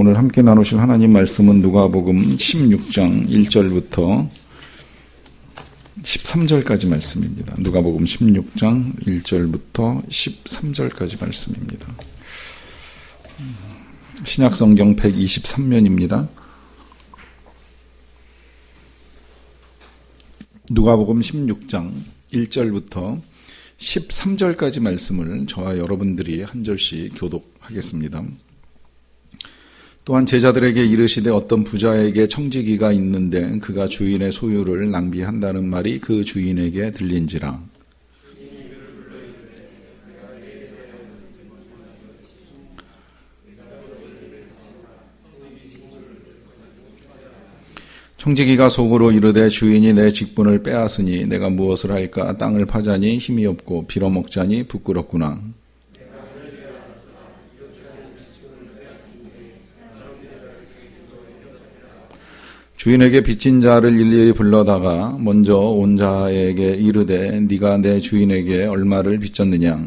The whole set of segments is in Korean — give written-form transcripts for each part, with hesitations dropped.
오늘 함께 나누실 하나님 말씀은 누가복음 16장 1절부터 13절까지 말씀입니다. 누가복음 16장 1절부터 13절까지 말씀입니다. 신약성경 123면입니다. 누가복음 16장 1절부터 13절까지 말씀을 저와 여러분들이 한 절씩 교독하겠습니다. 또한 제자들에게 이르시되 어떤 부자에게 청지기가 있는데 그가 주인의 소유를 낭비한다는 말이 그 주인에게 들린지라. 청지기가 속으로 이르되 주인이 내 직분을 빼앗으니 내가 무엇을 할까? 땅을 파자니 힘이 없고 빌어먹자니 부끄럽구나. 주인에게 빚진 자를 일일이 불러다가 먼저 온 자에게 이르되 네가 내 주인에게 얼마를 빚졌느냐.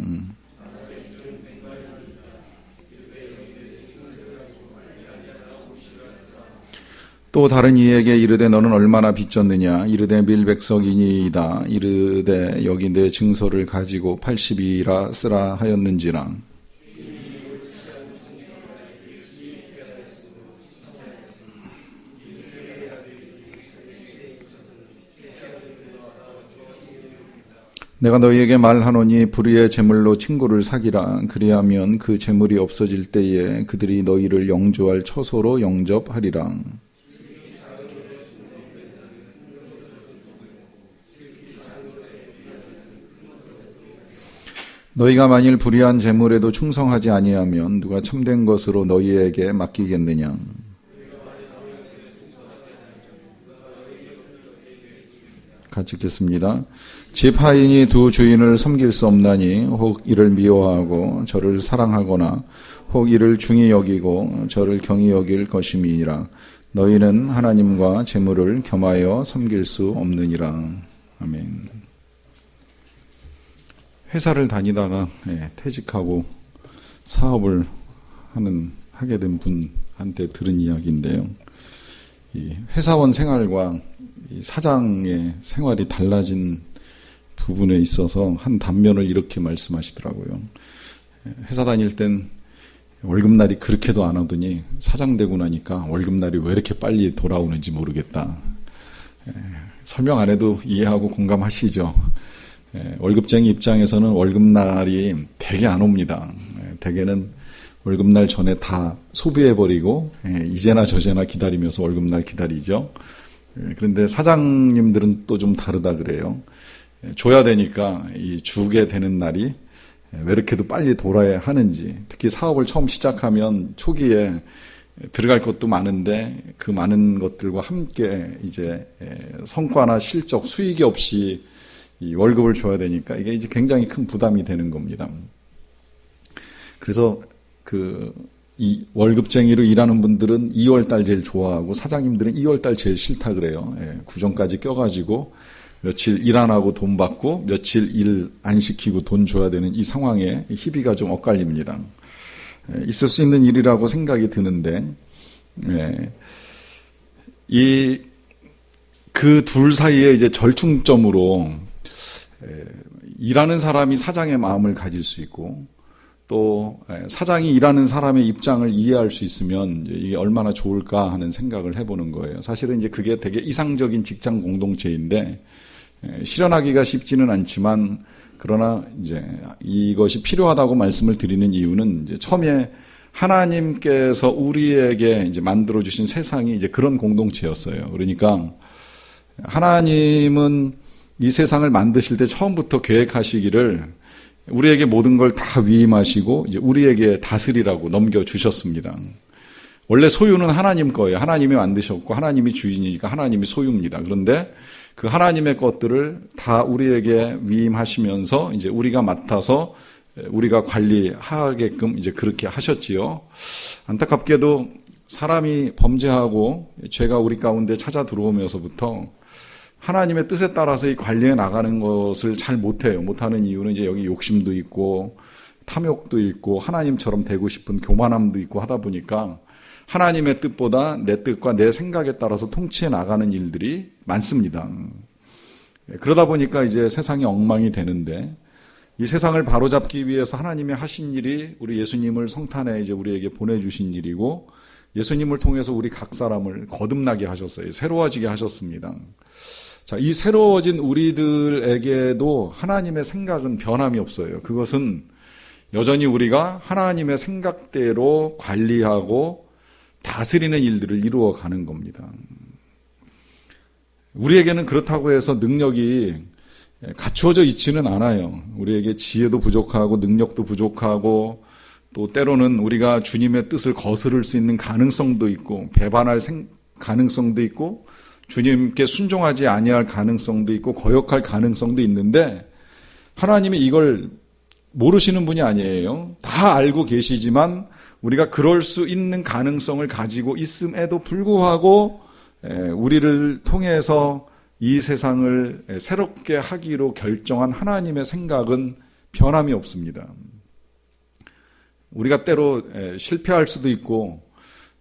또 다른 이에게 이르되 너는 얼마나 빚졌느냐. 이르되 밀백석이니이다. 이르되 여기 내 증서를 가지고 80이라 쓰라 하였는지라. 내가 너희에게 말하노니 불의의 재물로 친구를 사기라. 그리하면 그 재물이 없어질 때에 그들이 너희를 영주할 처소로 영접하리라. 너희가 만일 불의한 재물에도 충성하지 아니하면 누가 참된 것으로 너희에게 맡기겠느냐. 같이 읽겠습니다. 집 하인이 두 주인을 섬길 수 없나니 혹 이를 미워하고 저를 사랑하거나 혹 이를 중히 여기고 저를 경히 여길 것임이니라. 너희는 하나님과 재물을 겸하여 섬길 수 없느니라. 아멘. 회사를 다니다가 퇴직하고 사업을 하게 된 분한테 들은 이야기인데요. 이 회사원 생활과 이 사장의 생활이 달라진 부분에 있어서 한 단면을 이렇게 말씀하시더라고요. 회사 다닐 땐 월급날이 그렇게도 안 오더니 사장 되고 나니까 월급날이 왜 이렇게 빨리 돌아오는지 모르겠다. 설명 안 해도 이해하고 공감하시죠? 월급쟁이 입장에서는 월급날이 되게 안 옵니다. 대개는 월급날 전에 다 소비해버리고 이제나 저제나 기다리면서 월급날 기다리죠. 그런데 사장님들은 또 좀 다르다 그래요. 줘야 되니까 이 주게 되는 날이 왜 이렇게도 빨리 돌아야 하는지, 특히 사업을 처음 시작하면 초기에 들어갈 것도 많은데 그 많은 것들과 함께 이제 성과나 실적, 수익이 없이 이 월급을 줘야 되니까 이게 이제 굉장히 큰 부담이 되는 겁니다. 그래서 이 월급쟁이로 일하는 분들은 2월달 제일 좋아하고 사장님들은 2월달 제일 싫다 그래요. 구정까지 껴가지고 며칠 일 안 하고 돈 받고 며칠 일 안 시키고 돈 줘야 되는 이 상황에 희비가 좀 엇갈립니다. 있을 수 있는 일이라고 생각이 드는데 그 둘 사이에 이제 절충점으로 일하는 사람이 사장의 마음을 가질 수 있고 또 사장이 일하는 사람의 입장을 이해할 수 있으면 이게 얼마나 좋을까 하는 생각을 해보는 거예요. 사실은 이제 그게 되게 이상적인 직장 공동체인데 실현하기가 쉽지는 않지만 그러나 이제 이것이 필요하다고 말씀을 드리는 이유는 이제 처음에 하나님께서 우리에게 이제 만들어 주신 세상이 이제 그런 공동체였어요. 그러니까 하나님은 이 세상을 만드실 때 처음부터 계획하시기를 우리에게 모든 걸 다 위임하시고 이제 우리에게 다스리라고 넘겨주셨습니다. 원래 소유는 하나님 거예요. 하나님이 만드셨고 하나님이 주인이니까 하나님이 소유입니다. 그런데 그 하나님의 것들을 다 우리에게 위임하시면서 이제 우리가 맡아서 우리가 관리하게끔 이제 그렇게 하셨지요. 안타깝게도 사람이 범죄하고 죄가 우리 가운데 찾아 들어오면서부터 하나님의 뜻에 따라서 이 관리해 나가는 것을 잘 못해요. 못하는 이유는 이제 여기 욕심도 있고 탐욕도 있고 하나님처럼 되고 싶은 교만함도 있고 하다 보니까 하나님의 뜻보다 내 뜻과 내 생각에 따라서 통치해 나가는 일들이 많습니다. 그러다 보니까 이제 세상이 엉망이 되는데, 이 세상을 바로잡기 위해서 하나님이 하신 일이 우리 예수님을 성탄에 이제 우리에게 보내주신 일이고, 예수님을 통해서 우리 각 사람을 거듭나게 하셨어요. 새로워지게 하셨습니다. 자, 이 새로워진 우리들에게도 하나님의 생각은 변함이 없어요. 그것은 여전히 우리가 하나님의 생각대로 관리하고 다스리는 일들을 이루어가는 겁니다. 우리에게는 그렇다고 해서 능력이 갖추어져 있지는 않아요. 우리에게 지혜도 부족하고 능력도 부족하고, 또 때로는 우리가 주님의 뜻을 거스를 수 있는 가능성도 있고, 배반할 가능성도 있고, 주님께 순종하지 아니할 가능성도 있고, 거역할 가능성도 있는데, 하나님이 이걸 모르시는 분이 아니에요. 다 알고 계시지만 우리가 그럴 수 있는 가능성을 가지고 있음에도 불구하고 우리를 통해서 이 세상을 새롭게 하기로 결정한 하나님의 생각은 변함이 없습니다. 우리가 때로 실패할 수도 있고,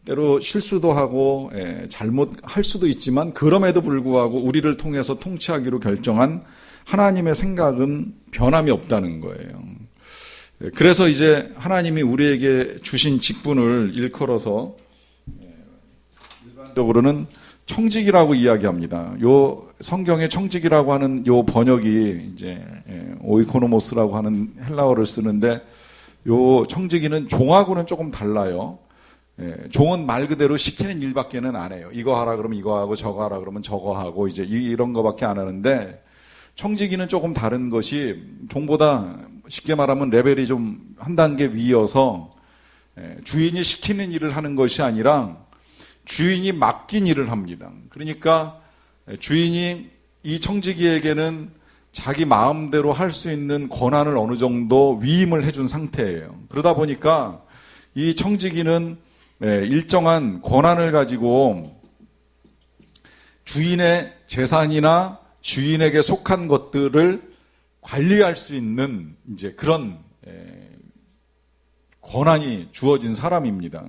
때로 실수도 하고 잘못할 수도 있지만, 그럼에도 불구하고 우리를 통해서 통치하기로 결정한 하나님의 생각은 변함이 없다는 거예요. 그래서 이제 하나님이 우리에게 주신 직분을 일컬어서 일반적으로는 청직이라고 이야기합니다. 요 성경에 청직이라고 하는 요 번역이 이제 오이코노모스라고 하는 헬라어를 쓰는데, 요 청지기는 종하고는 조금 달라요. 종은 말 그대로 시키는 일밖에는 안 해요. 이거 하라 그러면 이거 하고, 저거 하라 그러면 저거 하고, 이제 이런 거밖에 안 하는데, 청지기는 조금 다른 것이, 종보다 쉽게 말하면 레벨이 좀 한 단계 위여서 주인이 시키는 일을 하는 것이 아니라 주인이 맡긴 일을 합니다. 그러니까 주인이 이 청지기에게는 자기 마음대로 할 수 있는 권한을 어느 정도 위임을 해준 상태예요. 그러다 보니까 이 청지기는 일정한 권한을 가지고 주인의 재산이나 주인에게 속한 것들을 관리할 수 있는 이제 그런 권한이 주어진 사람입니다.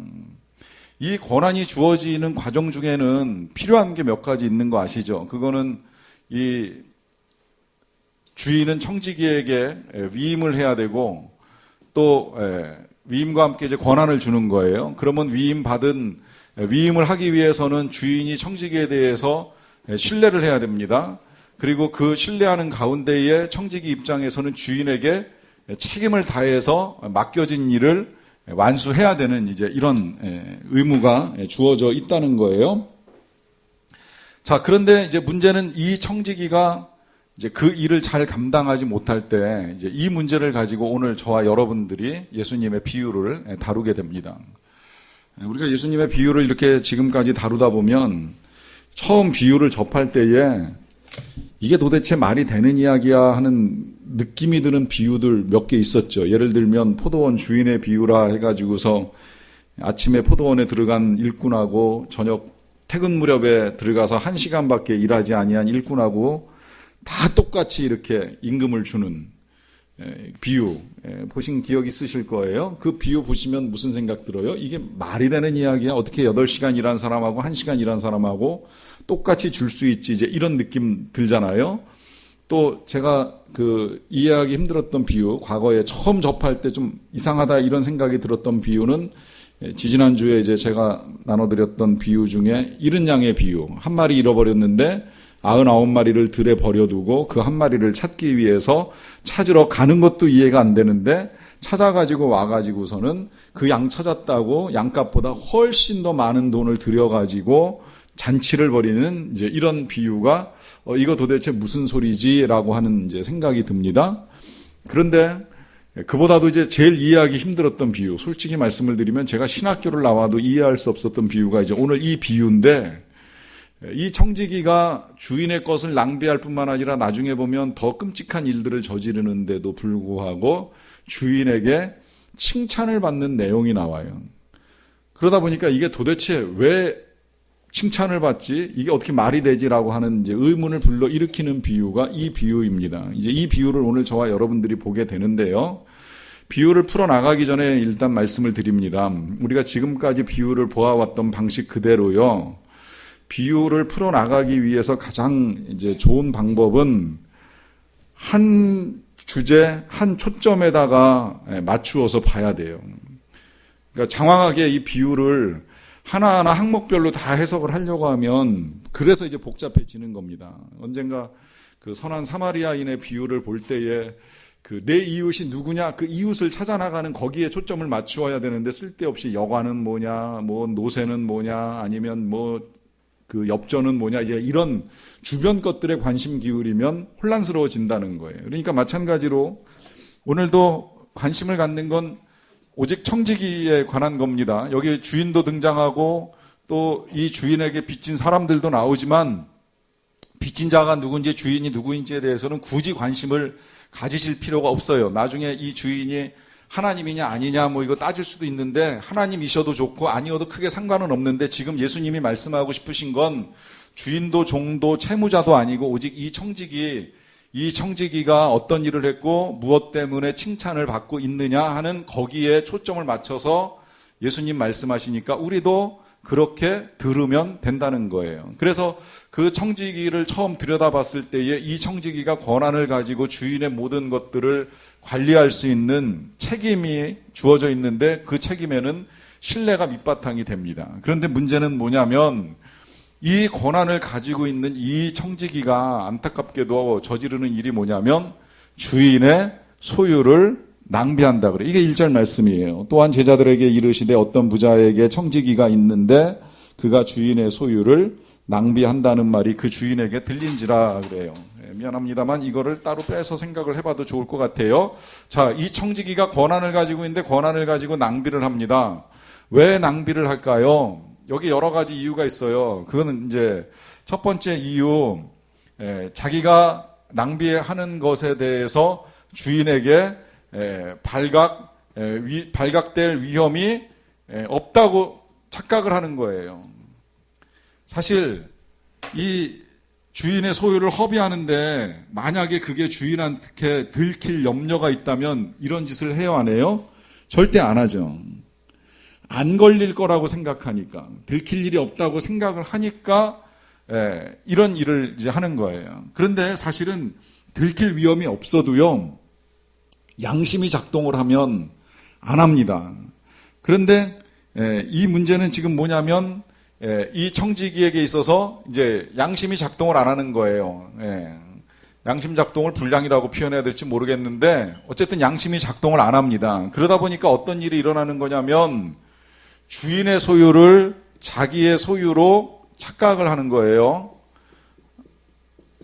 이 권한이 주어지는 과정 중에는 필요한 게 몇 가지 있는 거 아시죠? 그거는 이 주인은 청지기에게 위임을 해야 되고, 또 위임과 함께 이제 권한을 주는 거예요. 그러면 위임을 하기 위해서는 주인이 청지기에 대해서 신뢰를 해야 됩니다. 그리고 그 신뢰하는 가운데에 청지기 입장에서는 주인에게 책임을 다해서 맡겨진 일을 완수해야 되는 이제 이런 의무가 주어져 있다는 거예요. 자, 그런데 이제 문제는 이 청지기가 이제 그 일을 잘 감당하지 못할 때, 이제 이 문제를 가지고 오늘 저와 여러분들이 예수님의 비유를 다루게 됩니다. 우리가 예수님의 비유를 이렇게 지금까지 다루다 보면 처음 비유를 접할 때에 이게 도대체 말이 되는 이야기야 하는 느낌이 드는 비유들 몇 개 있었죠. 예를 들면 포도원 주인의 비유라 해가지고서 아침에 포도원에 들어간 일꾼하고 저녁 퇴근 무렵에 들어가서 1시간밖에 일하지 아니한 일꾼하고 다 똑같이 이렇게 임금을 주는 비유 보신 기억 있으실 거예요. 그 비유 보시면 무슨 생각 들어요? 이게 말이 되는 이야기야? 어떻게 8시간 일한 사람하고 1시간 일한 사람하고 똑같이 줄 수 있지? 이제 이런 느낌 들잖아요. 또 제가 이해하기 힘들었던 비유, 과거에 처음 접할 때 좀 이상하다 이런 생각이 들었던 비유는 지지난주에 이제 제가 나눠드렸던 비유 중에 잃은 양의 비유. 한 마리 잃어버렸는데 99마리를 들에 버려두고 그 한 마리를 찾기 위해서 찾으러 가는 것도 이해가 안 되는데, 찾아가지고 와가지고서는 그 양 찾았다고 양값보다 훨씬 더 많은 돈을 들여가지고 잔치를 벌이는 이제 이런 비유가 이거 도대체 무슨 소리지라고 하는 이제 생각이 듭니다. 그런데 그보다도 이제 제일 이해하기 힘들었던 비유, 솔직히 말씀을 드리면 제가 신학교를 나와도 이해할 수 없었던 비유가 이제 오늘 이 비유인데, 이 청지기가 주인의 것을 낭비할 뿐만 아니라 나중에 보면 더 끔찍한 일들을 저지르는데도 불구하고 주인에게 칭찬을 받는 내용이 나와요. 그러다 보니까 이게 도대체 왜 칭찬을 받지? 이게 어떻게 말이 되지라고 하는 이제 의문을 불러일으키는 비유가 이 비유입니다. 이제 이 비유를 오늘 저와 여러분들이 보게 되는데요. 비유를 풀어나가기 전에 일단 말씀을 드립니다. 우리가 지금까지 비유를 보아왔던 방식 그대로요. 비유를 풀어나가기 위해서 가장 이제 좋은 방법은 한 주제, 한 초점에다가 맞추어서 봐야 돼요. 그러니까 장황하게 이 비유를 하나하나 항목별로 다 해석을 하려고 하면 그래서 이제 복잡해지는 겁니다. 언젠가 그 선한 사마리아인의 비유를 볼 때에 그 내 이웃이 누구냐, 그 이웃을 찾아나가는 거기에 초점을 맞추어야 되는데 쓸데없이 여관은 뭐냐, 뭐 노새는 뭐냐, 아니면 뭐 그 엽전은 뭐냐, 이제 이런 주변 것들에 관심 기울이면 혼란스러워진다는 거예요. 그러니까 마찬가지로 오늘도 관심을 갖는 건 오직 청지기에 관한 겁니다. 여기 주인도 등장하고 또 이 주인에게 빚진 사람들도 나오지만 빚진 자가 누군지 주인이 누구인지에 대해서는 굳이 관심을 가지실 필요가 없어요. 나중에 이 주인이 하나님이냐 아니냐 뭐 이거 따질 수도 있는데 하나님이셔도 좋고 아니어도 크게 상관은 없는데 지금 예수님이 말씀하고 싶으신 건 주인도 종도 채무자도 아니고 오직 이 청지기가 어떤 일을 했고 무엇 때문에 칭찬을 받고 있느냐 하는 거기에 초점을 맞춰서 예수님 말씀하시니까 우리도 그렇게 들으면 된다는 거예요. 그래서 그 청지기를 처음 들여다봤을 때에 이 청지기가 권한을 가지고 주인의 모든 것들을 관리할 수 있는 책임이 주어져 있는데 그 책임에는 신뢰가 밑바탕이 됩니다. 그런데 문제는 뭐냐면 이 권한을 가지고 있는 이 청지기가 안타깝게도 저지르는 일이 뭐냐면 주인의 소유를 낭비한다 그래. 이게 1절 말씀이에요. 또한 제자들에게 이르시되 어떤 부자에게 청지기가 있는데 그가 주인의 소유를 낭비한다는 말이 그 주인에게 들린지라 그래요. 미안합니다만 이거를 따로 빼서 생각을 해봐도 좋을 것 같아요. 자, 이 청지기가 권한을 가지고 있는데 권한을 가지고 낭비를 합니다. 왜 낭비를 할까요? 여기 여러 가지 이유가 있어요. 그거는 이제 첫 번째 이유, 자기가 낭비하는 것에 대해서 주인에게 발각될 위험이 없다고 착각을 하는 거예요. 사실 이 주인의 소유를 허비하는데 만약에 그게 주인한테 들킬 염려가 있다면 이런 짓을 해요, 안 해요? 절대 안 하죠. 안 걸릴 거라고 생각하니까, 들킬 일이 없다고 생각을 하니까 이런 일을 이제 하는 거예요. 그런데 사실은 들킬 위험이 없어도요, 양심이 작동을 하면 안 합니다. 그런데 이 문제는 지금 뭐냐면 이 청지기에게 있어서 이제 양심이 작동을 안 하는 거예요. 양심 작동을 불량이라고 표현해야 될지 모르겠는데 어쨌든 양심이 작동을 안 합니다. 그러다 보니까 어떤 일이 일어나는 거냐면 주인의 소유를 자기의 소유로 착각을 하는 거예요.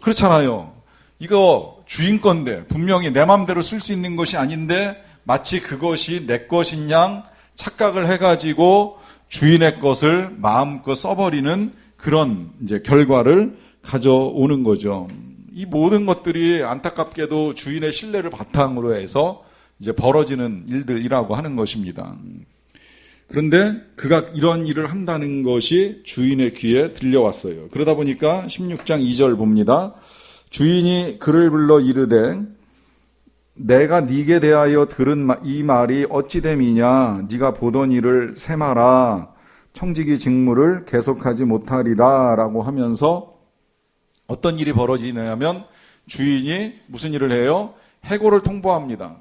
그렇잖아요. 이거 주인 건데 분명히 내 마음대로 쓸 수 있는 것이 아닌데 마치 그것이 내 것인 양 착각을 해가지고 주인의 것을 마음껏 써버리는 그런 이제 결과를 가져오는 거죠. 이 모든 것들이 안타깝게도 주인의 신뢰를 바탕으로 해서 이제 벌어지는 일들이라고 하는 것입니다. 그런데 그가 이런 일을 한다는 것이 주인의 귀에 들려왔어요. 그러다 보니까 16장 2절 봅니다. 주인이 그를 불러 이르되 내가 네게 대하여 들은 이 말이 어찌 됨이냐 네가 보던 일을 세마라 청지기 직무를 계속하지 못하리라 라고 하면서 어떤 일이 벌어지냐면 주인이 무슨 일을 해요? 해고를 통보합니다.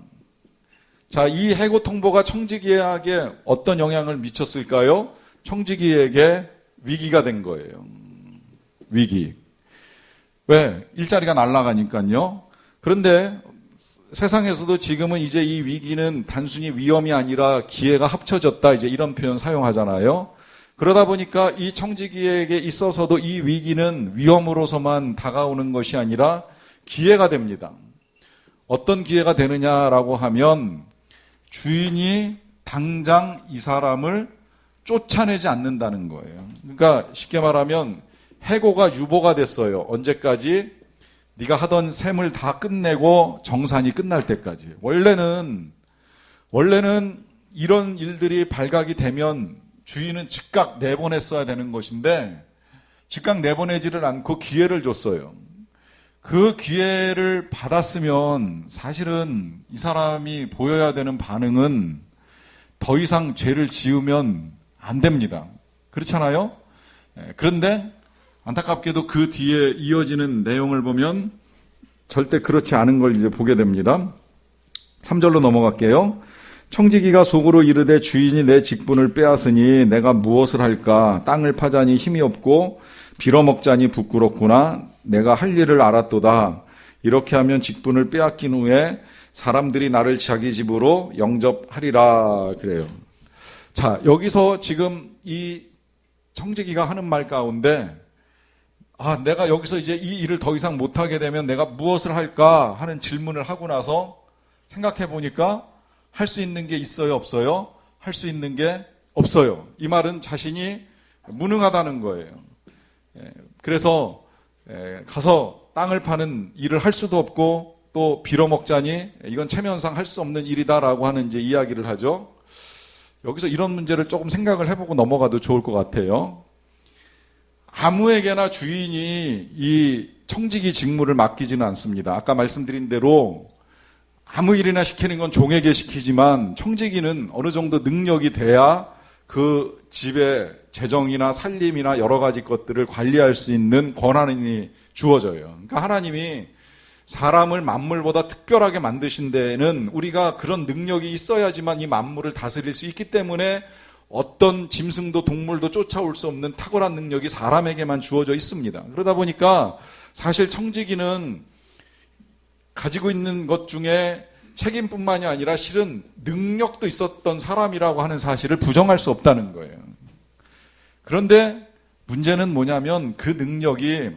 자, 이 해고 통보가 청지기에게 어떤 영향을 미쳤을까요? 청지기에게 위기가 된 거예요. 위기. 왜? 일자리가 날아가니까요. 그런데 세상에서도 지금은 이제 이 위기는 단순히 위험이 아니라 기회가 합쳐졌다. 이제 이런 표현 사용하잖아요. 그러다 보니까 이 청지기에게 있어서도 이 위기는 위험으로서만 다가오는 것이 아니라 기회가 됩니다. 어떤 기회가 되느냐라고 하면 주인이 당장 이 사람을 쫓아내지 않는다는 거예요. 그러니까 쉽게 말하면 해고가 유보가 됐어요. 언제까지? 네가 하던 셈을 다 끝내고 정산이 끝날 때까지. 원래는 이런 일들이 발각이 되면 주인은 즉각 내보냈어야 되는 것인데 즉각 내보내지를 않고 기회를 줬어요. 그 기회를 받았으면 사실은 이 사람이 보여야 되는 반응은 더 이상 죄를 지으면 안 됩니다. 그렇잖아요? 그런데 안타깝게도 그 뒤에 이어지는 내용을 보면 절대 그렇지 않은 걸 이제 보게 됩니다. 3절로 넘어갈게요. 청지기가 속으로 이르되 주인이 내 직분을 빼앗으니 내가 무엇을 할까? 땅을 파자니 힘이 없고 빌어먹자니 부끄럽구나. 내가 할 일을 알았도다. 이렇게 하면 직분을 빼앗긴 후에 사람들이 나를 자기 집으로 영접하리라. 그래요. 자, 여기서 지금 이 청지기가 하는 말 가운데 내가 여기서 이제 이 일을 더 이상 못하게 되면 내가 무엇을 할까 하는 질문을 하고 나서 생각해 보니까 할 수 있는 게 있어요, 없어요? 할 수 있는 게 없어요. 이 말은 자신이 무능하다는 거예요. 그래서 가서 땅을 파는 일을 할 수도 없고 또 빌어먹자니 이건 체면상 할 수 없는 일이다라고 하는 이제 이야기를 하죠. 여기서 이런 문제를 조금 생각을 해보고 넘어가도 좋을 것 같아요. 아무에게나 주인이 이 청지기 직무를 맡기지는 않습니다. 아까 말씀드린 대로 아무 일이나 시키는 건 종에게 시키지만 청지기는 어느 정도 능력이 돼야 그 집의 재정이나 살림이나 여러 가지 것들을 관리할 수 있는 권한이 주어져요. 그러니까 하나님이 사람을 만물보다 특별하게 만드신 데에는 우리가 그런 능력이 있어야지만 이 만물을 다스릴 수 있기 때문에 어떤 짐승도 동물도 쫓아올 수 없는 탁월한 능력이 사람에게만 주어져 있습니다. 그러다 보니까 사실 청지기는 가지고 있는 것 중에 책임뿐만이 아니라 실은 능력도 있었던 사람이라고 하는 사실을 부정할 수 없다는 거예요. 그런데 문제는 뭐냐면 그 능력이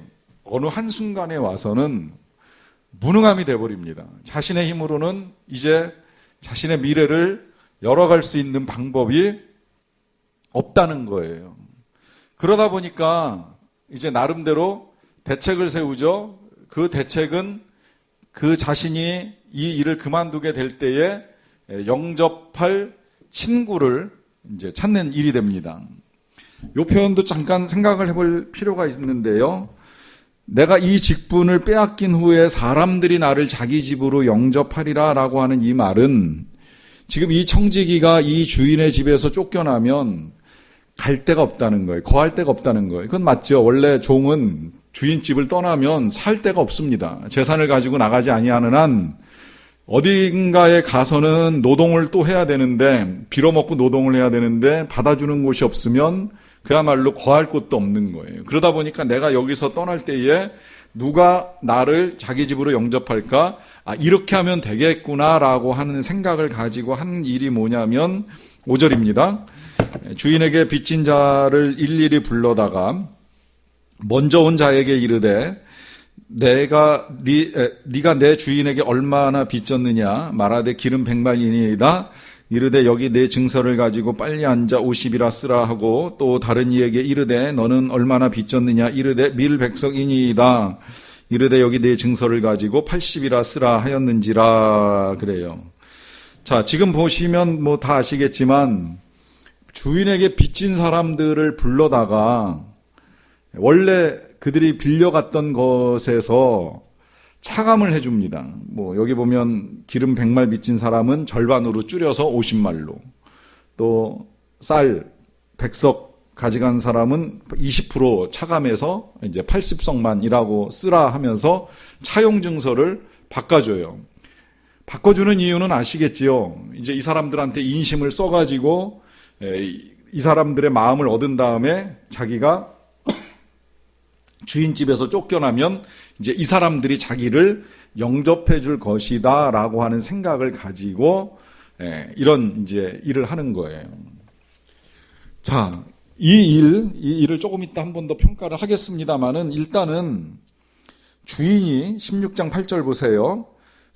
어느 한순간에 와서는 무능함이 되어버립니다. 자신의 힘으로는 이제 자신의 미래를 열어갈 수 있는 방법이 없다는 거예요. 그러다 보니까 이제 나름대로 대책을 세우죠. 그 대책은 그 자신이 이 일을 그만두게 될 때에 영접할 친구를 이제 찾는 일이 됩니다. 이 표현도 잠깐 생각을 해볼 필요가 있는데요. 내가 이 직분을 빼앗긴 후에 사람들이 나를 자기 집으로 영접하리라 라고 하는 이 말은 지금 이 청지기가 이 주인의 집에서 쫓겨나면 갈 데가 없다는 거예요. 거할 데가 없다는 거예요. 그건 맞죠. 원래 종은 주인집을 떠나면 살 데가 없습니다. 재산을 가지고 나가지 아니하는 한 어딘가에 가서는 노동을 또 해야 되는데 빌어먹고 노동을 해야 되는데 받아주는 곳이 없으면 그야말로 거할 곳도 없는 거예요. 그러다 보니까 내가 여기서 떠날 때에 누가 나를 자기 집으로 영접할까? 이렇게 하면 되겠구나라고 하는 생각을 가지고 한 일이 뭐냐면 5절입니다. 주인에게 빚진 자를 일일이 불러다가 먼저 온 자에게 이르되 네가 내 주인에게 얼마나 빚졌느냐 말하되 기름 100말이니이다. 이르되 여기 내 증서를 가지고 빨리 앉아 50이라 쓰라 하고 또 다른 이에게 이르되 너는 얼마나 빚졌느냐 이르되 밀 100석이니이다. 이르되 여기 내 증서를 가지고 80이라 쓰라 하였는지라. 그래요. 자, 지금 보시면 뭐 다 아시겠지만 주인에게 빚진 사람들을 불러다가 원래 그들이 빌려갔던 것에서 차감을 해줍니다. 뭐 여기 보면 기름 100말 빚진 사람은 절반으로 줄여서 50말로, 또 쌀 100석 가져간 사람은 20% 차감해서 이제 80석만이라고 쓰라 하면서 차용 증서를 바꿔줘요. 바꿔주는 이유는 아시겠지요. 이제 이 사람들한테 인심을 써가지고 이 사람들의 마음을 얻은 다음에 자기가 주인집에서 쫓겨나면 이제 이 사람들이 자기를 영접해 줄 것이다 라고 하는 생각을 가지고 이런 이제 일을 하는 거예요. 자, 이 일을 조금 이따 한 번 더 평가를 하겠습니다만은 일단은 주인이 16장 8절 보세요.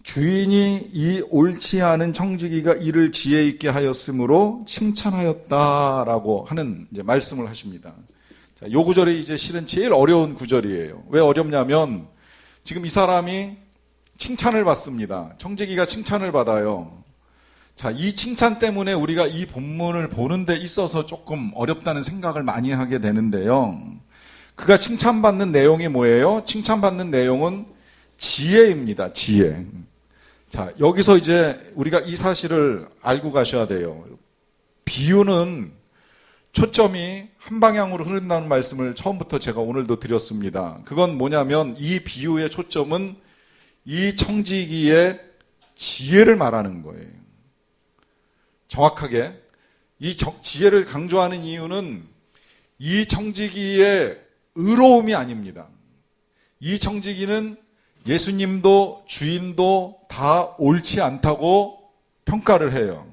주인이 이 옳지 않은 청지기가 이를 지혜 있게 하였으므로 칭찬하였다라고 하는 이제 말씀을 하십니다. 자, 요 구절이 이제 실은 제일 어려운 구절이에요. 왜 어렵냐면 지금 이 사람이 칭찬을 받습니다. 청지기가 칭찬을 받아요. 자, 이 칭찬 때문에 우리가 이 본문을 보는 데 있어서 조금 어렵다는 생각을 많이 하게 되는데요. 그가 칭찬받는 내용이 뭐예요? 칭찬받는 내용은 지혜입니다. 지혜. 자, 여기서 이제 우리가 이 사실을 알고 가셔야 돼요. 비유는 초점이 한 방향으로 흐른다는 말씀을 처음부터 제가 오늘도 드렸습니다. 그건 뭐냐면 이 비유의 초점은 이 청지기의 지혜를 말하는 거예요. 정확하게 이 지혜를 강조하는 이유는 이 청지기의 의로움이 아닙니다. 이 청지기는 예수님도 주인도 다 옳지 않다고 평가를 해요.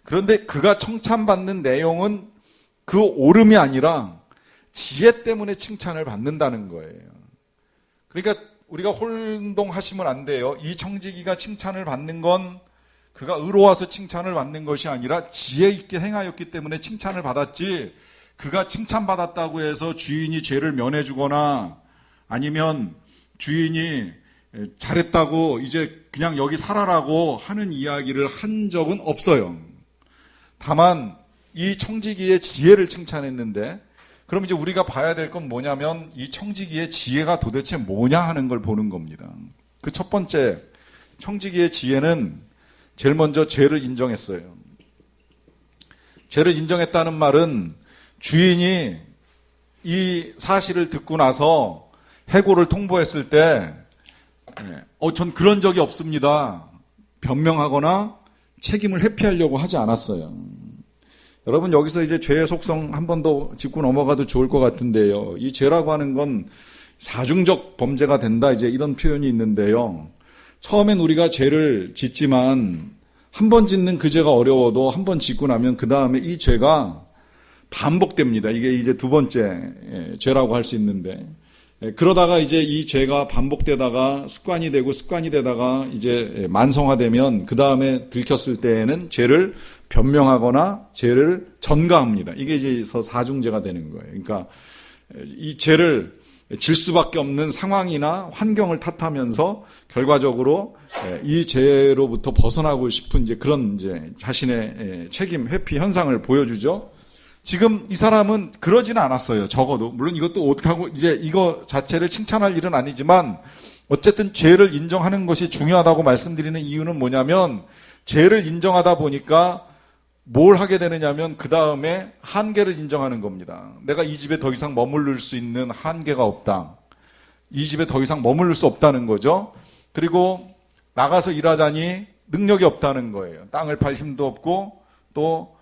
그런데 그가 칭찬받는 내용은 그 옳음이 아니라 지혜 때문에 칭찬을 받는다는 거예요. 그러니까 우리가 혼동하시면 안 돼요. 이 청지기가 칭찬을 받는 건 그가 의로워서 칭찬을 받는 것이 아니라 지혜 있게 행하였기 때문에 칭찬을 받았지, 그가 칭찬받았다고 해서 주인이 죄를 면해주거나 아니면 주인이 잘했다고 이제 그냥 여기 살아라고 하는 이야기를 한 적은 없어요. 다만 이 청지기의 지혜를 칭찬했는데, 그럼 이제 우리가 봐야 될 건 뭐냐면 이 청지기의 지혜가 도대체 뭐냐 하는 걸 보는 겁니다. 그 첫 번째, 청지기의 지혜는 제일 먼저 죄를 인정했어요. 죄를 인정했다는 말은 주인이 이 사실을 듣고 나서 해고를 통보했을 때 전 그런 적이 없습니다, 변명하거나 책임을 회피하려고 하지 않았어요. 여러분, 여기서 이제 죄의 속성 한 번 더 짚고 넘어가도 좋을 것 같은데요. 이 죄라고 하는 건 사중적 범죄가 된다, 이제 이런 표현이 있는데요. 처음엔 우리가 죄를 짓지만 한 번 짓는 그 죄가 어려워도 한 번 짓고 나면 그 다음에 이 죄가 반복됩니다. 이게 이제 두 번째 죄라고 할 수 있는데, 그러다가 이제 이 죄가 반복되다가 습관이 되고 습관이 되다가 이제 만성화되면 그 다음에 들켰을 때에는 죄를 변명하거나 죄를 전가합니다. 이게 이제 사중죄가 되는 거예요. 그러니까 이 죄를 질 수밖에 없는 상황이나 환경을 탓하면서 결과적으로 이 죄로부터 벗어나고 싶은 이제 그런 이제 자신의 책임 회피 현상을 보여주죠. 지금 이 사람은 그러지는 않았어요. 적어도. 물론 이것도 옳다고 이제 이거 자체를 칭찬할 일은 아니지만 어쨌든 죄를 인정하는 것이 중요하다고 말씀드리는 이유는 뭐냐면, 죄를 인정하다 보니까 뭘 하게 되느냐면 그 다음에 한계를 인정하는 겁니다. 내가 이 집에 더 이상 머무를 수 있는 한계가 없다. 이 집에 더 이상 머무를 수 없다는 거죠. 그리고 나가서 일하자니 능력이 없다는 거예요. 땅을 팔 힘도 없고 또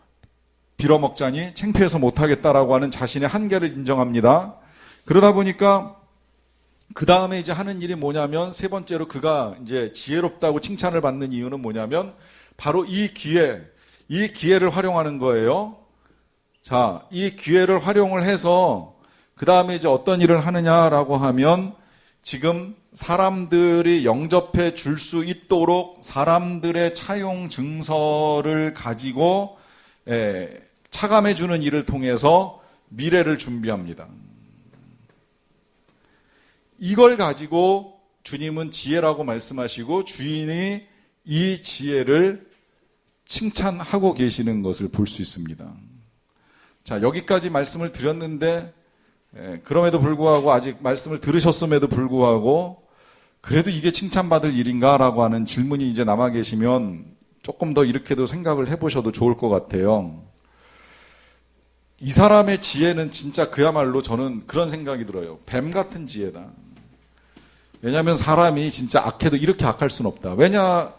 빌어먹자니 창피해서 못하겠다라고 하는 자신의 한계를 인정합니다. 그러다 보니까 그 다음에 이제 하는 일이 뭐냐면, 세 번째로 그가 이제 지혜롭다고 칭찬을 받는 이유는 뭐냐면 바로 이 기회를 활용하는 거예요. 자, 이 기회를 활용을 해서 그 다음에 이제 어떤 일을 하느냐라고 하면, 지금 사람들이 영접해 줄 수 있도록 사람들의 차용 증서를 가지고 차감해 주는 일을 통해서 미래를 준비합니다. 이걸 가지고 주님은 지혜라고 말씀하시고 주인이 이 지혜를 칭찬하고 계시는 것을 볼 수 있습니다. 자, 여기까지 말씀을 드렸는데 그럼에도 불구하고, 아직 말씀을 들으셨음에도 불구하고 그래도 이게 칭찬받을 일인가라고 하는 질문이 이제 남아 계시면 조금 더 이렇게도 생각을 해보셔도 좋을 것 같아요. 이 사람의 지혜는 진짜 그야말로 저는 그런 생각이 들어요. 뱀 같은 지혜다. 왜냐하면 사람이 진짜 악해도 이렇게 악할 수는 없다. 왜냐,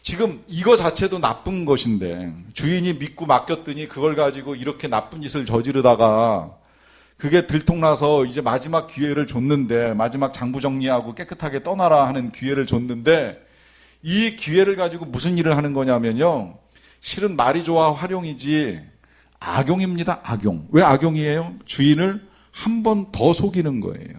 지금 이거 자체도 나쁜 것인데 주인이 믿고 맡겼더니 그걸 가지고 이렇게 나쁜 짓을 저지르다가 그게 들통나서 이제 마지막 기회를 줬는데, 마지막 장부 정리하고 깨끗하게 떠나라 하는 기회를 줬는데, 이 기회를 가지고 무슨 일을 하는 거냐면요, 실은 말이 좋아 활용이지 악용입니다. 악용. 왜 악용이에요? 주인을 한 번 더 속이는 거예요.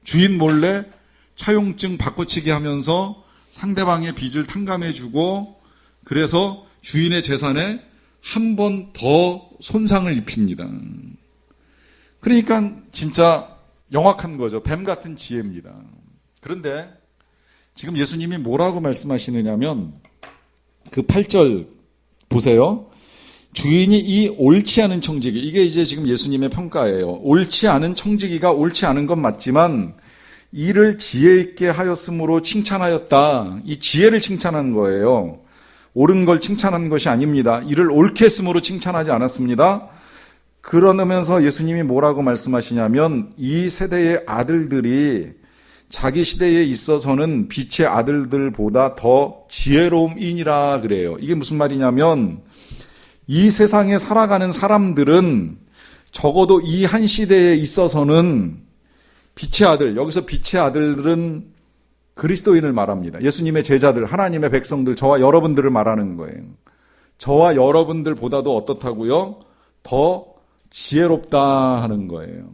주인 몰래 차용증 바꿔치기 하면서 상대방의 빚을 탕감해주고, 그래서 주인의 재산에 한 번 더 손상을 입힙니다. 그러니까 진짜 영악한 거죠. 뱀 같은 지혜입니다. 그런데 지금 예수님이 뭐라고 말씀하시느냐면, 그 8절 보세요. 주인이 이 옳지 않은 청지기, 이게 이제 지금 예수님의 평가예요. 옳지 않은 청지기가 옳지 않은 건 맞지만 이를 지혜 있게 하였으므로 칭찬하였다. 이 지혜를 칭찬한 거예요. 옳은 걸 칭찬한 것이 아닙니다. 이를 옳게 했으므로 칭찬하지 않았습니다. 그러면서 예수님이 뭐라고 말씀하시냐면 이 세대의 아들들이 자기 시대에 있어서는 빛의 아들들보다 더 지혜로움이니라 그래요. 이게 무슨 말이냐면 이 세상에 살아가는 사람들은 적어도 이 한 시대에 있어서는 빛의 아들, 여기서 빛의 아들들은 그리스도인을 말합니다. 예수님의 제자들, 하나님의 백성들, 저와 여러분들을 말하는 거예요. 저와 여러분들보다도 어떻다고요? 더 지혜롭다 하는 거예요.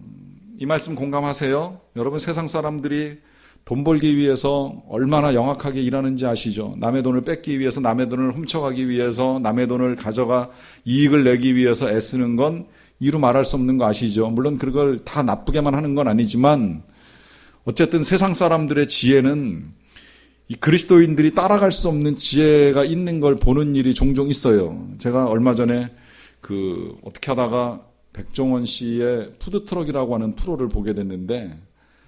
이 말씀 공감하세요? 여러분, 세상 사람들이 돈 벌기 위해서 얼마나 영악하게 일하는지 아시죠? 남의 돈을 뺏기 위해서, 남의 돈을 훔쳐가기 위해서, 남의 돈을 가져가 이익을 내기 위해서 애쓰는 건 이루 말할 수 없는 거 아시죠? 물론 그걸 다 나쁘게만 하는 건 아니지만 어쨌든 세상 사람들의 지혜는 이 그리스도인들이 따라갈 수 없는 지혜가 있는 걸 보는 일이 종종 있어요. 제가 얼마 전에 어떻게 하다가 백종원 씨의 푸드트럭이라고 하는 프로를 보게 됐는데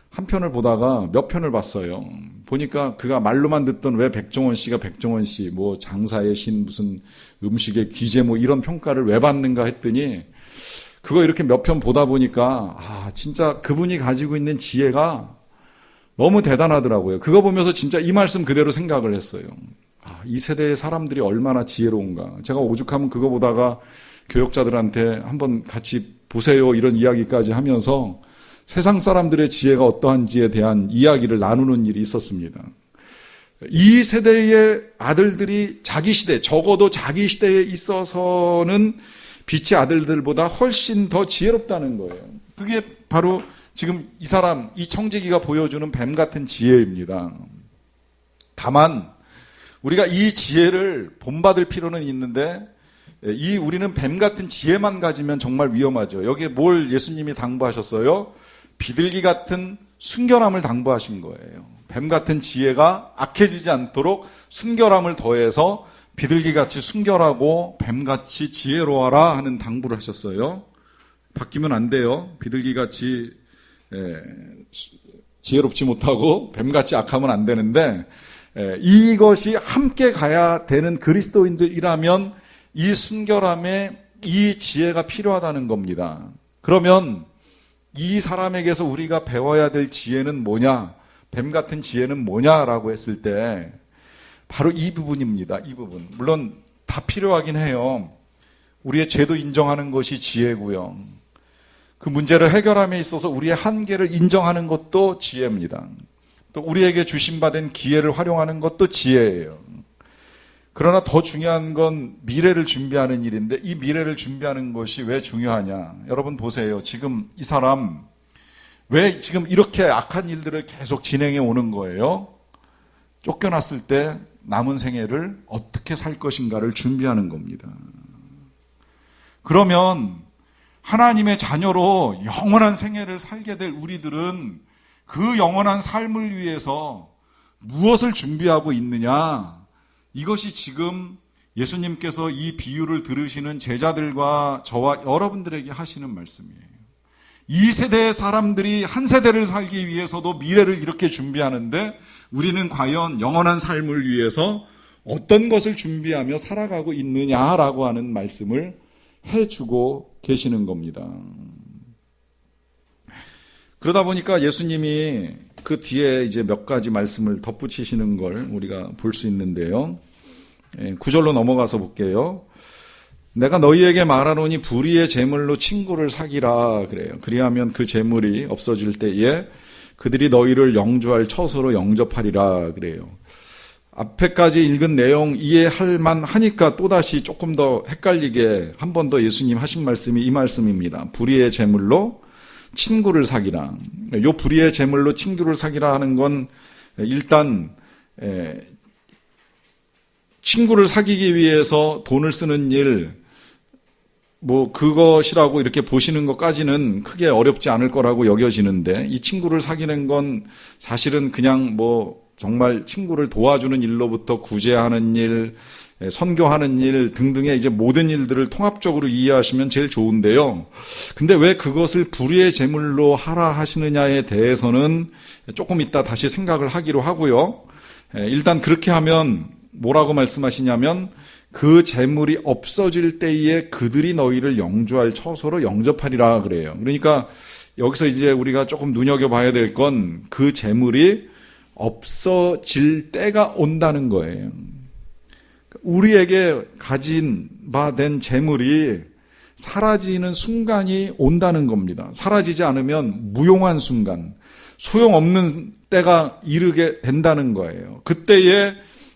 한 편을 보다가 몇 편을 봤어요. 보니까 그가 말로만 듣던 왜 백종원 씨가 백종원 씨, 뭐 장사의 신, 무슨 음식의 귀재 뭐 이런 평가를 왜 받는가 했더니 그거 이렇게 몇 편 보다 보니까 진짜 그분이 가지고 있는 지혜가 너무 대단하더라고요. 그거 보면서 진짜 이 말씀 그대로 생각을 했어요. 이 세대의 사람들이 얼마나 지혜로운가. 제가 오죽하면 그거 보다가 교역자들한테 한번 같이 보세요 이런 이야기까지 하면서 세상 사람들의 지혜가 어떠한지에 대한 이야기를 나누는 일이 있었습니다. 이 세대의 아들들이 자기 시대, 적어도 자기 시대에 있어서는 빛의 아들들보다 훨씬 더 지혜롭다는 거예요. 그게 바로 지금 이 사람, 이 청지기가 보여주는 뱀 같은 지혜입니다. 다만 우리가 이 지혜를 본받을 필요는 있는데 우리는 뱀 같은 지혜만 가지면 정말 위험하죠. 여기에 뭘 예수님이 당부하셨어요? 비둘기 같은 순결함을 당부하신 거예요. 뱀 같은 지혜가 악해지지 않도록 순결함을 더해서 비둘기같이 순결하고 뱀같이 지혜로워라 하는 당부를 하셨어요. 바뀌면 안 돼요. 비둘기같이 지혜롭지 못하고 뱀같이 악하면 안 되는데 이것이 함께 가야 되는 그리스도인들이라면 이 순결함에 이 지혜가 필요하다는 겁니다. 그러면 이 사람에게서 우리가 배워야 될 지혜는 뭐냐? 뱀 같은 지혜는 뭐냐라고 했을 때 바로 이 부분입니다. 이 부분. 물론 다 필요하긴 해요. 우리의 죄도 인정하는 것이 지혜고요. 그 문제를 해결함에 있어서 우리의 한계를 인정하는 것도 지혜입니다. 또 우리에게 주신받은 기회를 활용하는 것도 지혜예요. 그러나 더 중요한 건 미래를 준비하는 일인데 이 미래를 준비하는 것이 왜 중요하냐. 여러분 보세요. 지금 이 사람 왜 지금 이렇게 악한 일들을 계속 진행해 오는 거예요? 쫓겨났을 때 남은 생애를 어떻게 살 것인가를 준비하는 겁니다. 그러면 하나님의 자녀로 영원한 생애를 살게 될 우리들은 그 영원한 삶을 위해서 무엇을 준비하고 있느냐? 이것이 지금 예수님께서 이 비유를 들으시는 제자들과 저와 여러분들에게 하시는 말씀이에요. 이 세대의 사람들이 한 세대를 살기 위해서도 미래를 이렇게 준비하는데 우리는 과연 영원한 삶을 위해서 어떤 것을 준비하며 살아가고 있느냐라고 하는 말씀을 해주고 계시는 겁니다. 그러다 보니까 예수님이 그 뒤에 이제 몇 가지 말씀을 덧붙이시는 걸 우리가 볼 수 있는데요. 9절로 넘어가서 볼게요. 내가 너희에게 말하노니 불의의 재물로 친구를 사기라 그래요. 그리하면 그 재물이 없어질 때에 그들이 너희를 영주할 처소로 영접하리라 그래요. 앞에까지 읽은 내용 이해할 만하니까 또다시 조금 더 헷갈리게 한 번 더 예수님 하신 말씀이 이 말씀입니다. 불의의 재물로 친구를 사기라. 요 불의의 재물로 친구를 사기라 하는 건 일단 친구를 사귀기 위해서 돈을 쓰는 일, 그것이라고 이렇게 보시는 것까지는 크게 어렵지 않을 거라고 여겨지는데, 이 친구를 사귀는 건 사실은 그냥 정말 친구를 도와주는 일로부터 구제하는 일, 선교하는 일 등등의 이제 모든 일들을 통합적으로 이해하시면 제일 좋은데요. 근데 왜 그것을 불의의 제물로 하라 하시느냐에 대해서는 조금 이따 다시 생각을 하기로 하고요. 일단 그렇게 하면 뭐라고 말씀하시냐면 그 제물이 없어질 때에 그들이 너희를 영주할 처소로 영접하리라 그래요. 그러니까 여기서 이제 우리가 조금 눈여겨봐야 될 건 그 제물이 없어질 때가 온다는 거예요. 우리에게 가진 바 된 재물이 사라지는 순간이 온다는 겁니다. 사라지지 않으면 무용한 순간, 소용없는 때가 이르게 된다는 거예요. 그때에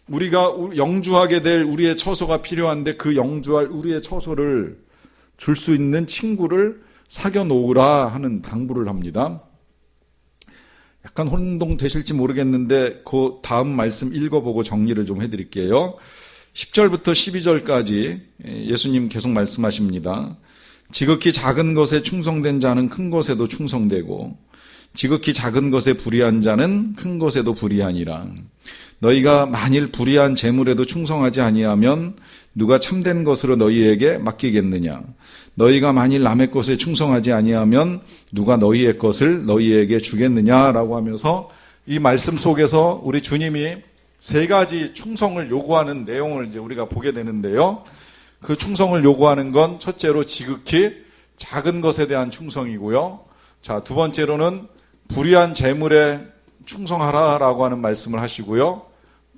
우리가 영주하게 될 우리의 처소가 필요한데 그 영주할 우리의 처소를 줄 수 있는 친구를 사귀어 놓으라 하는 당부를 합니다. 약간 혼동되실지 모르겠는데 그 다음 말씀 읽어보고 정리를 좀 해드릴게요. 10절부터 12절까지 예수님 계속 말씀하십니다. 지극히 작은 것에 충성된 자는 큰 것에도 충성되고 지극히 작은 것에 불의한 자는 큰 것에도 불의하니라. 너희가 만일 불의한 재물에도 충성하지 아니하면 누가 참된 것으로 너희에게 맡기겠느냐. 너희가 만일 남의 것에 충성하지 아니하면 누가 너희의 것을 너희에게 주겠느냐라고 하면서 이 말씀 속에서 우리 주님이 세 가지 충성을 요구하는 내용을 이제 우리가 보게 되는데요. 그 충성을 요구하는 건 첫째로 지극히 작은 것에 대한 충성이고요. 자, 두 번째로는 불의한 재물에 충성하라라고 하는 말씀을 하시고요.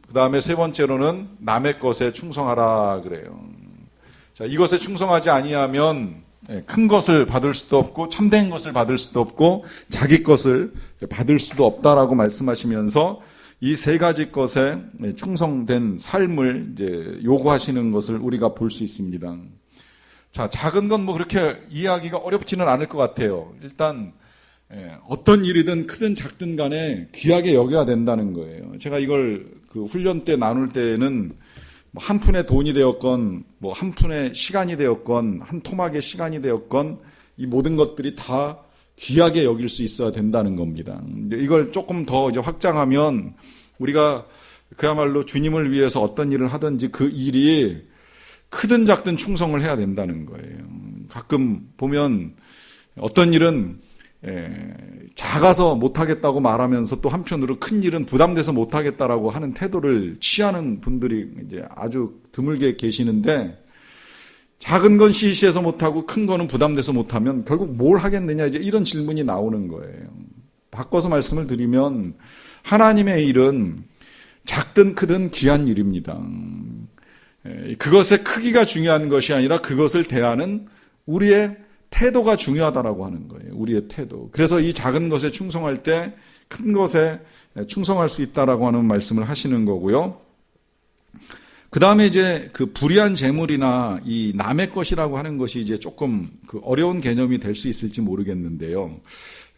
그 다음에 세 번째로는 남의 것에 충성하라 그래요. 자, 이것에 충성하지 아니하면 큰 것을 받을 수도 없고 참된 것을 받을 수도 없고 자기 것을 받을 수도 없다라고 말씀하시면서 이 세 가지 것에 충성된 삶을 이제 요구하시는 것을 우리가 볼 수 있습니다. 자, 작은 건 뭐 그렇게 이해하기가 어렵지는 않을 것 같아요. 일단 어떤 일이든 크든 작든 간에 귀하게 여겨야 된다는 거예요. 제가 이걸 그 훈련 때 나눌 때에는 한 푼의 돈이 되었건 뭐 한 푼의 시간이 되었건 한 토막의 시간이 되었건 이 모든 것들이 다 귀하게 여길 수 있어야 된다는 겁니다. 이걸 조금 더 이제 확장하면 우리가 그야말로 주님을 위해서 어떤 일을 하든지 그 일이 크든 작든 충성을 해야 된다는 거예요. 가끔 보면 어떤 일은 작아서 못하겠다고 말하면서 또 한편으로 큰 일은 부담돼서 못하겠다라고 하는 태도를 취하는 분들이 이제 아주 드물게 계시는데 작은 건 시시해서 못하고 큰 거는 부담돼서 못하면 결국 뭘 하겠느냐 이제 이런 질문이 나오는 거예요. 바꿔서 말씀을 드리면 하나님의 일은 작든 크든 귀한 일입니다. 그것의 크기가 중요한 것이 아니라 그것을 대하는 우리의 태도가 중요하다라고 하는 거예요. 우리의 태도. 그래서 이 작은 것에 충성할 때 큰 것에 충성할 수 있다라고 하는 말씀을 하시는 거고요. 그 다음에 이제 그 불의한 재물이나 이 남의 것이라고 하는 것이 이제 조금 그 어려운 개념이 될 수 있을지 모르겠는데요.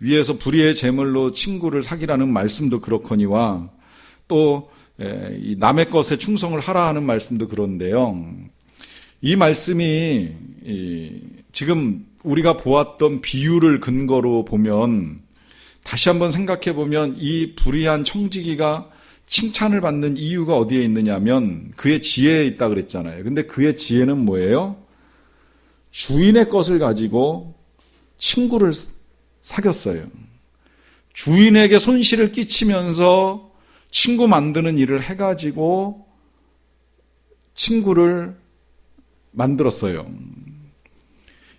위에서 불의의 재물로 친구를 사귀라는 말씀도 그렇거니와 또 이 남의 것에 충성을 하라 하는 말씀도 그런데요. 이 말씀이 지금 우리가 보았던 비유를 근거로 보면 다시 한번 생각해 보면 이 불의한 청지기가 칭찬을 받는 이유가 어디에 있느냐면 그의 지혜에 있다 그랬잖아요. 근데 그의 지혜는 뭐예요? 주인의 것을 가지고 친구를 사귀었어요. 주인에게 손실을 끼치면서 친구 만드는 일을 해가지고 친구를 만들었어요.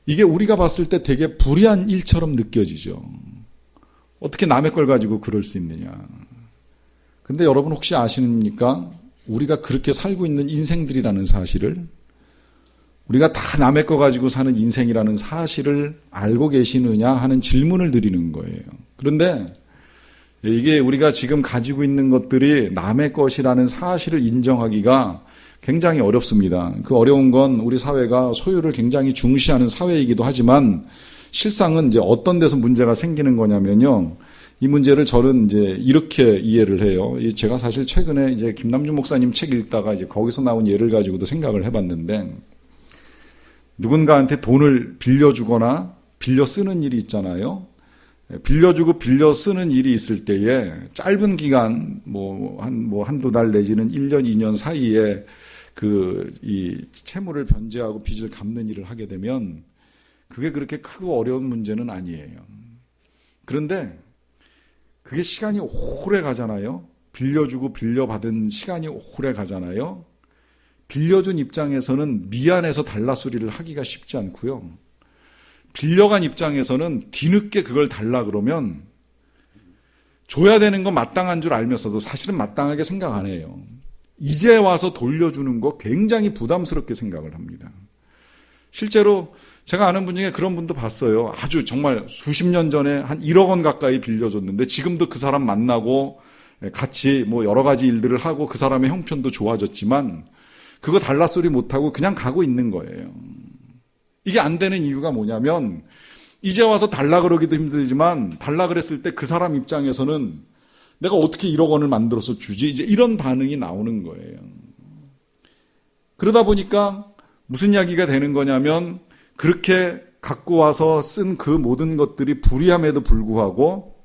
이게 우리가 봤을 때 되게 불의한 일처럼 느껴지죠. 어떻게 남의 걸 가지고 그럴 수 있느냐. 근데 여러분 혹시 아십니까? 우리가 그렇게 살고 있는 인생들이라는 사실을, 우리가 다 남의 거 가지고 사는 인생이라는 사실을 알고 계시느냐 하는 질문을 드리는 거예요. 그런데 이게 우리가 지금 가지고 있는 것들이 남의 것이라는 사실을 인정하기가 굉장히 어렵습니다. 그 어려운 건 우리 사회가 소유를 굉장히 중시하는 사회이기도 하지만 실상은 이제 어떤 데서 문제가 생기는 거냐면요. 이 문제를 저는 이제 이렇게 이해를 해요. 제가 사실 최근에 이제 김남준 목사님 책 읽다가 이제 거기서 나온 예를 가지고도 생각을 해봤는데, 누군가한테 돈을 빌려주거나 빌려 쓰는 일이 있잖아요. 빌려주고 빌려 쓰는 일이 있을 때에 짧은 기간, 한두 달 내지는 1년, 2년 사이에 이 채무를 변제하고 빚을 갚는 일을 하게 되면 그게 그렇게 크고 어려운 문제는 아니에요. 그런데 그게 시간이 오래 가잖아요. 빌려주고 빌려받은 시간이 오래 가잖아요. 빌려준 입장에서는 미안해서 달라 소리를 하기가 쉽지 않고요. 빌려간 입장에서는 뒤늦게 그걸 달라 그러면 줘야 되는 건 마땅한 줄 알면서도 사실은 마땅하게 생각 안 해요. 이제 와서 돌려주는 거 굉장히 부담스럽게 생각을 합니다. 실제로 제가 아는 분 중에 그런 분도 봤어요. 아주 정말 수십 년 전에 한 1억 원 가까이 빌려줬는데 지금도 그 사람 만나고 같이 뭐 여러 가지 일들을 하고 그 사람의 형편도 좋아졌지만 그거 달라 소리 못하고 그냥 가고 있는 거예요. 이게 안 되는 이유가 뭐냐면 이제 와서 달라 그러기도 힘들지만 달라 그랬을 때 그 사람 입장에서는 내가 어떻게 1억 원을 만들어서 주지? 이제 이런 반응이 나오는 거예요. 그러다 보니까 무슨 이야기가 되는 거냐면 그렇게 갖고 와서 쓴 그 모든 것들이 불이함에도 불구하고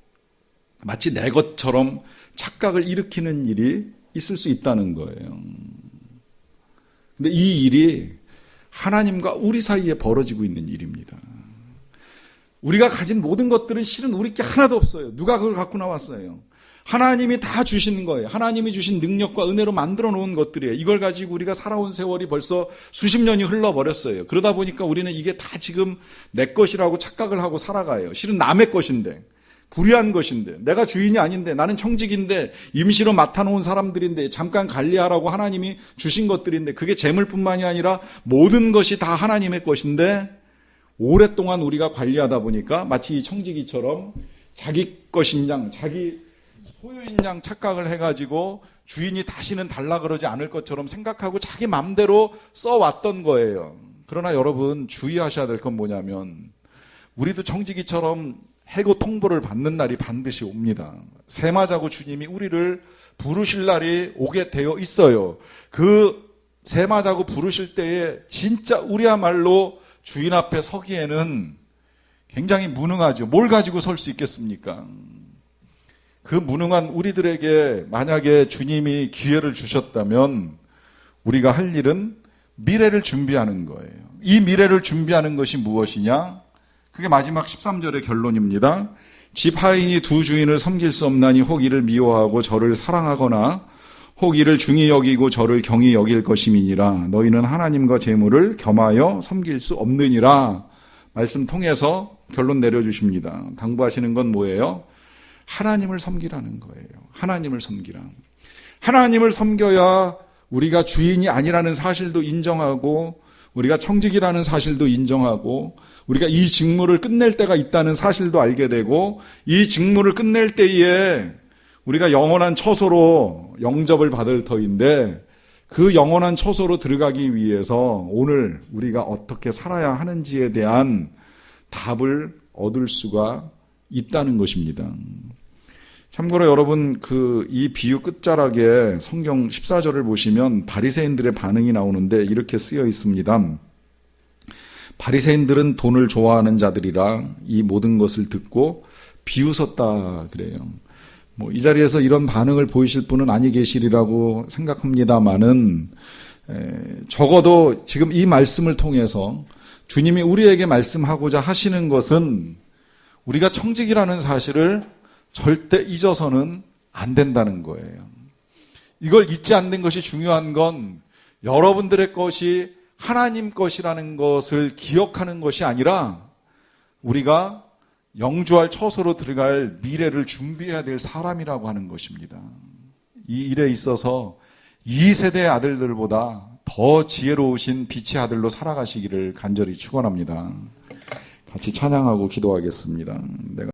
마치 내 것처럼 착각을 일으키는 일이 있을 수 있다는 거예요. 근데 이 일이 하나님과 우리 사이에 벌어지고 있는 일입니다. 우리가 가진 모든 것들은 실은 우리 게 하나도 없어요. 누가 그걸 갖고 나왔어요? 하나님이 다 주신 거예요. 하나님이 주신 능력과 은혜로 만들어 놓은 것들이에요. 이걸 가지고 우리가 살아온 세월이 벌써 수십 년이 흘러버렸어요. 그러다 보니까 우리는 이게 다 지금 내 것이라고 착각을 하고 살아가요. 실은 남의 것인데, 불의한 것인데, 내가 주인이 아닌데, 나는 청직인데, 임시로 맡아놓은 사람들인데, 잠깐 관리하라고 하나님이 주신 것들인데, 그게 재물뿐만이 아니라 모든 것이 다 하나님의 것인데, 오랫동안 우리가 관리하다 보니까 마치 이 청지기처럼 자기 것인 양, 자기 소유인 양 착각을 해가지고 주인이 다시는 달라 그러지 않을 것처럼 생각하고 자기 맘대로 써왔던 거예요. 그러나 여러분 주의하셔야 될 건 뭐냐면 우리도 청지기처럼 해고 통보를 받는 날이 반드시 옵니다. 세마자고 주님이 우리를 부르실 날이 오게 되어 있어요. 그 세마자고 부르실 때에 진짜 우리야말로 주인 앞에 서기에는 굉장히 무능하죠. 뭘 가지고 설 수 있겠습니까? 그 무능한 우리들에게 만약에 주님이 기회를 주셨다면 우리가 할 일은 미래를 준비하는 거예요. 이 미래를 준비하는 것이 무엇이냐? 그게 마지막 13절의 결론입니다. 집 하인이 두 주인을 섬길 수 없나니 혹 이를 미워하고 저를 사랑하거나 혹 이를 중히 여기고 저를 경히 여길 것임이니라. 너희는 하나님과 재물을 겸하여 섬길 수 없느니라. 말씀 통해서 결론 내려주십니다. 당부하시는 건 뭐예요? 하나님을 섬기라는 거예요. 하나님을 섬기라. 하나님을 섬겨야 우리가 주인이 아니라는 사실도 인정하고 우리가 청직이라는 사실도 인정하고 우리가 이 직무를 끝낼 때가 있다는 사실도 알게 되고 이 직무를 끝낼 때에 우리가 영원한 처소로 영접을 받을 터인데 그 영원한 처소로 들어가기 위해서 오늘 우리가 어떻게 살아야 하는지에 대한 답을 얻을 수가 있다는 것입니다. 참고로 여러분 이 비유 끝자락에 성경 14절을 보시면 바리새인들의 반응이 나오는데 이렇게 쓰여 있습니다. 바리새인들은 돈을 좋아하는 자들이라 이 모든 것을 듣고 비웃었다 그래요. 이 자리에서 이런 반응을 보이실 분은 아니 계시리라고 생각합니다만은 적어도 지금 이 말씀을 통해서 주님이 우리에게 말씀하고자 하시는 것은 우리가 청직이라는 사실을 절대 잊어서는 안 된다는 거예요. 이걸 잊지 않는 것이 중요한 건 여러분들의 것이 하나님 것이라는 것을 기억하는 것이 아니라 우리가 영주할 처소로 들어갈 미래를 준비해야 될 사람이라고 하는 것입니다. 이 일에 있어서 2세대 아들들보다 더 지혜로우신 빛의 아들로 살아가시기를 간절히 축원합니다. 같이 찬양하고 기도하겠습니다. 내가